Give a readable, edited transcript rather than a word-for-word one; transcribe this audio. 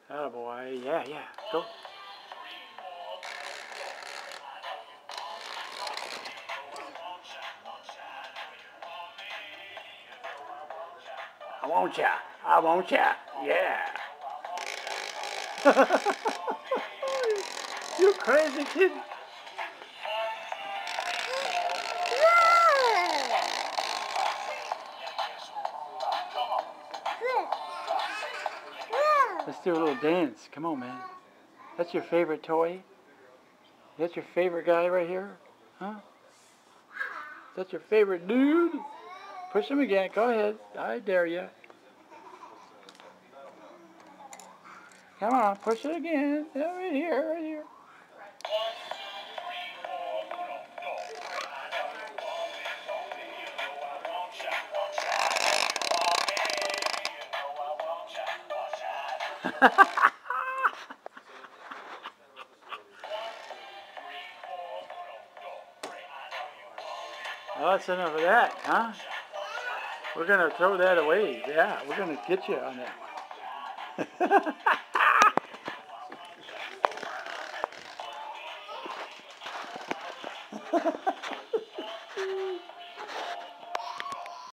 Oh boy, yeah, yeah, go. I want ya, I want ya, yeah. You crazy kid. Let's do a little dance. Come on, man. That's your favorite toy? That's your favorite guy right here? Huh? That's your favorite dude? Push him again. Go ahead. I dare you. Come on, push it again. Yeah, right here, right here. Well, that's enough of that, huh? We're going to throw that away. Yeah, we're going to get you on that one.